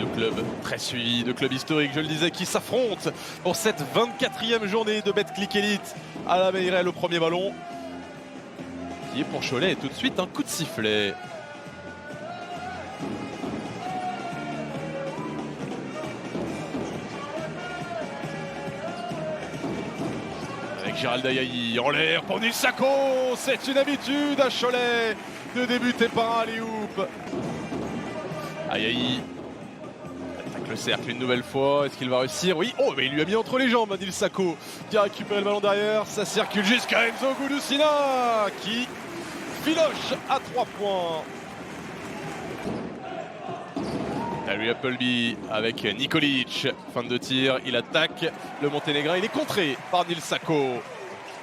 clubs très suivis, deux clubs historiques, je le disais, qui s'affrontent pour cette 24e journée de Betclic Elite à la Meyrel au premier ballon. Qui est pour Cholet et tout de suite un coup de sifflet. Avec Gérald Ayayi en l'air pour Nil Sako. C'est une habitude à Cholet de débuter par un alley-oop. Ayayi attaque le cercle une nouvelle fois. Est-ce qu'il va réussir? Oui. Oh, mais il lui a mis entre les jambes Nil Sako qui a récupéré le ballon derrière. Ça circule jusqu'à Enzo Gouloussina qui filoche à 3 points. Tyree Appleby avec Nikolic. Fin de tir, il attaque le Monténégrin. Il est contré par Nil Sako.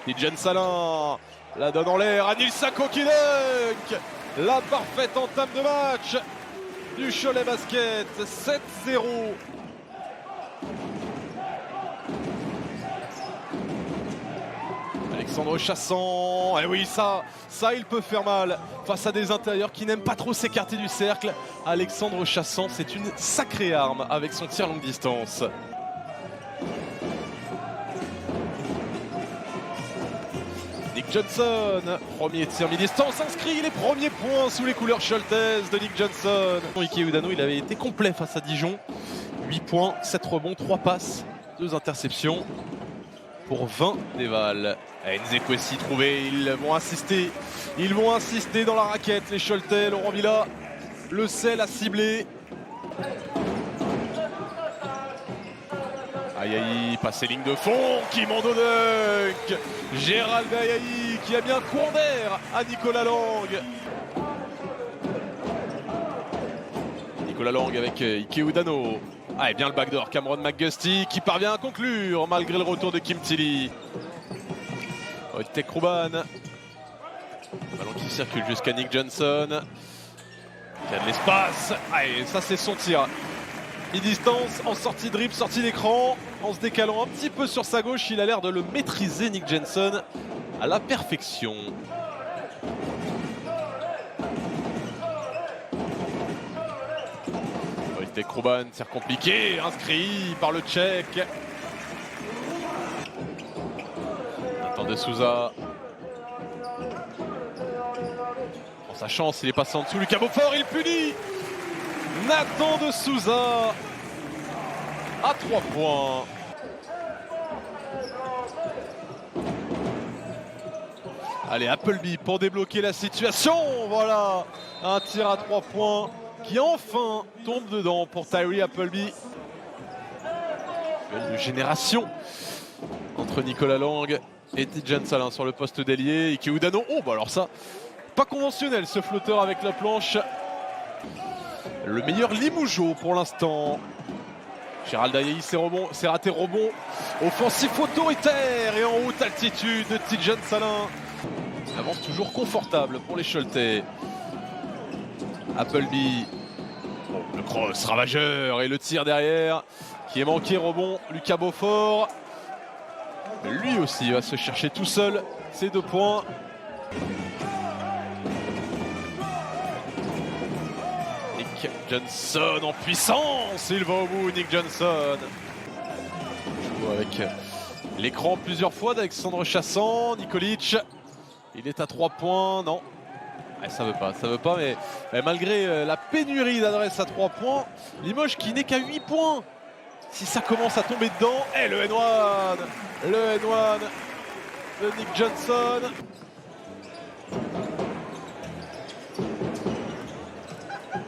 Tidjane Salin la donne en l'air à Nil Sako qui dunk. La parfaite entame de match du Cholet Basket. 7-0. Alexandre Chassan, et oui ça il peut faire mal face à des intérieurs qui n'aiment pas trop s'écarter du cercle. Alexandre Chassan, c'est une sacrée arme avec son tir longue distance. Nick Johnson, premier tir mi-distance inscrit, les premiers points sous les couleurs choltaises de Nick Johnson. Ike Udano, il avait été complet face à Dijon. 8 points, 7 rebonds, 3 passes, 2 interceptions pour 20 dévals. Nzekwesi trouvé, ils vont insister dans la raquette, les Choletais. Laurent Villa, le sel à cibler. Ayayi passe les lignes de fond, qui monte au dunk. Gérald Ayayi qui a mis un courant d'air à Nicolas Lang. Nicolas Lang avec Ike Udano. Ah, et bien le backdoor, Cameron McGusty qui parvient à conclure malgré le retour de Kim Tilly. Wojtek Ruban. Ballon qui circule jusqu'à Nick Johnson. Qui a de l'espace. Ah, et ça c'est son tir. Mi-distance, en sortie dribble, sortie d'écran. En se décalant un petit peu sur sa gauche, il a l'air de le maîtriser, Nick Johnson, à la perfection. Wojtek Ruban, tir compliqué, inscrit par le Tchèque. Nathan de Souza. Prend sa chance, il est passé en dessous. Lucas Beaufort, il punit. Nathan de Souza à 3 points. Allez, Appleby pour débloquer la situation. Voilà, un tir à 3 points qui enfin tombe dedans pour Tyree Appleby. Duel de génération entre Nicolas Lang et Tidjane Salin sur le poste d'ailier. Ike Udano, oh bah alors ça, pas conventionnel ce flotteur avec la planche. Le meilleur Limoujo pour l'instant. Gérald Ayayi, c'est raté rebond. Offensif autoritaire et en haute altitude de Tidjane Salin. Une avance toujours confortable pour les Choletais. Appleby. Bon, le cross ravageur et le tir derrière qui est manqué, rebond. Lucas Beaufort. Lui aussi va se chercher tout seul ses 2 points. Nick Johnson en puissance, il va au bout, Nick Johnson. Je joue avec l'écran plusieurs fois d'Alexandre Chassan. Nikolic, il est à 3 points, non. Ouais, ça veut pas, mais malgré la pénurie d'adresse à 3 points, Limoges qui n'est qu'à 8 points. Si ça commence à tomber dedans, et le N1 de Nick Johnson.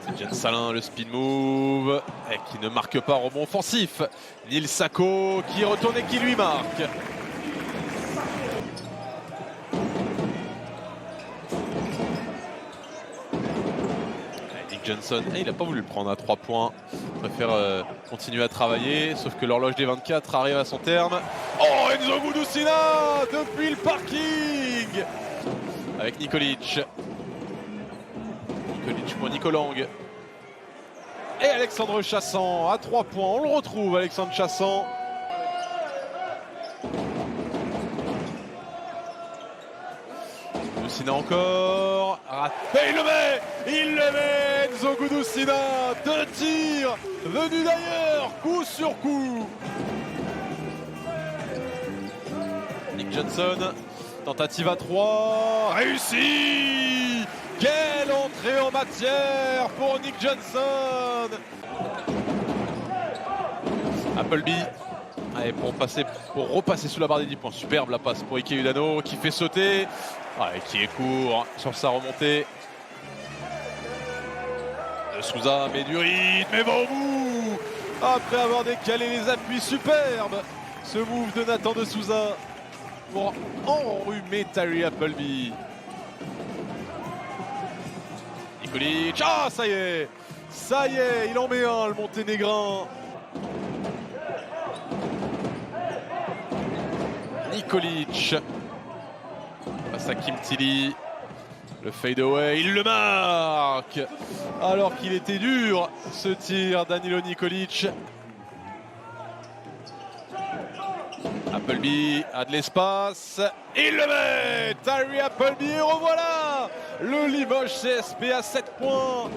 Tidjane Salin, le speed move, et qui ne marque pas, rebond offensif. Nil Sako qui retourne et qui lui marque. Nick Johnson, il n'a pas voulu le prendre à 3 points. Il préfère continuer à travailler, sauf que l'horloge des 24 arrive à son terme. Oh, Enzo Gouloussina depuis le parking avec Nikolic. Nikolic pour Nicolas Lang. Et Alexandre Chassan à 3 points. On le retrouve, Alexandre Chassan. Gudusina encore. Et il le met Enzo Gudusina. 2 tirs venus d'ailleurs, coup sur coup. Nick Johnson, tentative à 3, réussi. Quelle entrée en matière pour Nick Johnson. Appleby. Allez, pour repasser sous la barre des 10 points. Superbe la passe pour Ike Udano qui fait sauter. Qui est court sur sa remontée. De Souza met du rythme et va au bout. Après avoir décalé les appuis, superbe ce move de Nathan de Souza pour enrhumer Tyree Appleby. Nikolic, ça y est, il en met un, le Monténégrin. Nikolic face à Kim Tilly, le fade away, il le marque alors qu'il était dur ce tir. Danilo Nikolic. Appleby a de l'espace, il le met. Tyree Appleby, et revoilà le Limoges CSP à 7 points.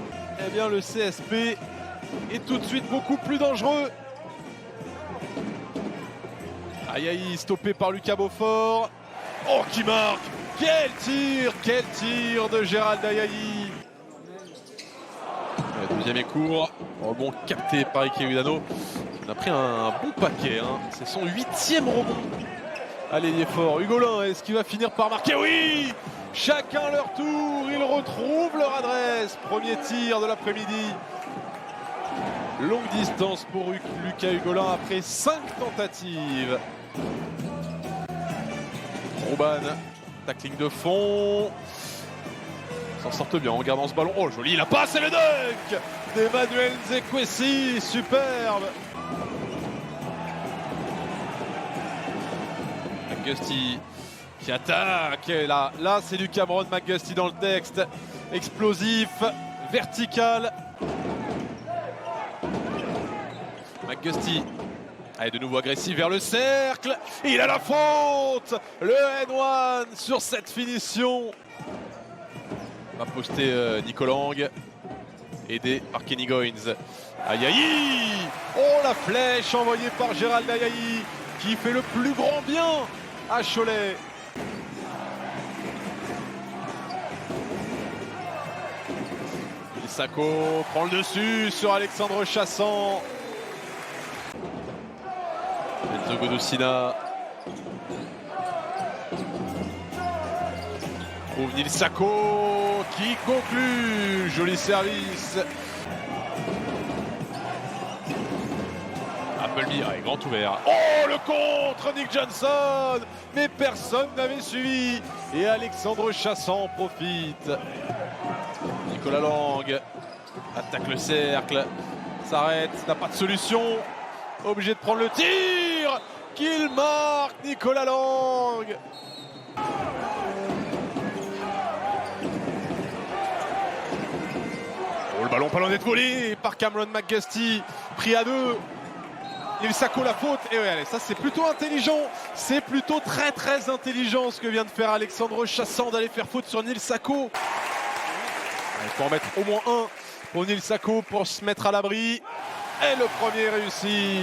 Eh bien le CSP est tout de suite beaucoup plus dangereux. Ayayi stoppé par Lucas Beaufort. Oh, qui marque! Quel tir de Gérald Ayayi. Le deuxième est court. Rebond capté par Ike Udano. On a pris un bon paquet. C'est son 8e rebond. Allez, il est fort. Hugolin, est-ce qu'il va finir par marquer? Oui! Chacun leur tour. Ils retrouvent leur adresse. Premier tir de l'après-midi. Longue distance pour Lucas Hugolin après 5 tentatives. Rouban, tackling de fond. S'en sortent bien en gardant ce ballon. Oh, joli, la passe et le dunk d'Emmanuel Nzekwesi, superbe. McGusty qui attaque. Et là c'est du Cameron McGusty dans le texte. Explosif, vertical. McGusty. Allez, de nouveau agressif vers le cercle. Il a la faute. Le N1 sur cette finition. Va poster Nicolas Lang. Aidé par Kenny Goins. Ayayi. Oh, la flèche envoyée par Gérald Ayayi qui fait le plus grand bien à Cholet. Sako prend le dessus sur Alexandre Chassant. Enzo Gudusina trouve Nil Sako qui conclut. Joli service. Appleby est grand ouvert. Oh, le contre Nick Johnson. Mais personne n'avait suivi. Et Alexandre Chassant profite. Nicolas Lang attaque le cercle. S'arrête, n'a pas de solution. Obligé de prendre le tir qu'il marque, Nicolas Lang. Oh, le ballon pas loin d'être volé par Cameron McGusty, pris à 2. Il Sako la faute. Et ouais, allez, ça c'est plutôt intelligent. C'est plutôt très intelligent ce que vient de faire Alexandre Chassant, d'aller faire faute sur Nil Sako. Il faut en mettre au moins un pour Nil Sako pour se mettre à l'abri. Et le premier réussi.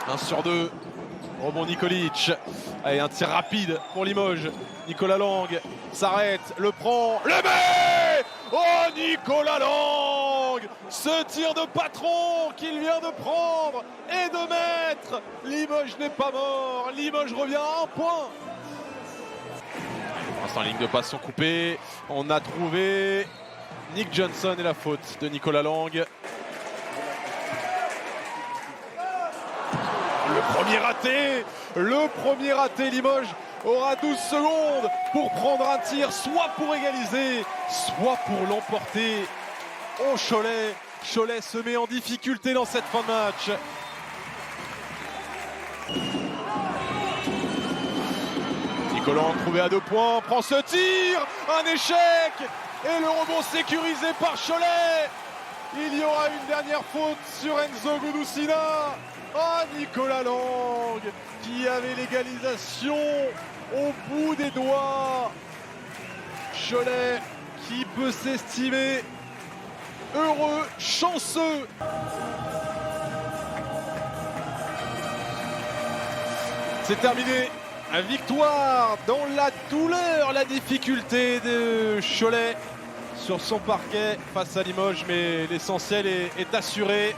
Un sur 2. Rebond Nikolic. Allez, un tir rapide pour Limoges. Nicolas Lang s'arrête, le prend, le met. Oh, Nicolas Lang. Ce tir de patron qu'il vient de prendre et de mettre. Limoges n'est pas mort. Limoges revient à 1 point. Pour l'instant, ligne de passe sont coupées. On a trouvé Nick Johnson et la faute de Nicolas Lang. Le premier raté, Limoges aura 12 secondes pour prendre un tir, soit pour égaliser, soit pour l'emporter. Oh, Cholet se met en difficulté dans cette fin de match. Nicolas Lang trouvé à 2 points, prend ce tir, un échec et le rebond sécurisé par Cholet. Il y aura une dernière faute sur Enzo Gudusina. Oh, Nicolas Lang qui avait l'égalisation au bout des doigts. Cholet qui peut s'estimer heureux, chanceux. C'est terminé. Victoire dans la douleur, la difficulté de Cholet sur son parquet face à Limoges, mais l'essentiel est assuré.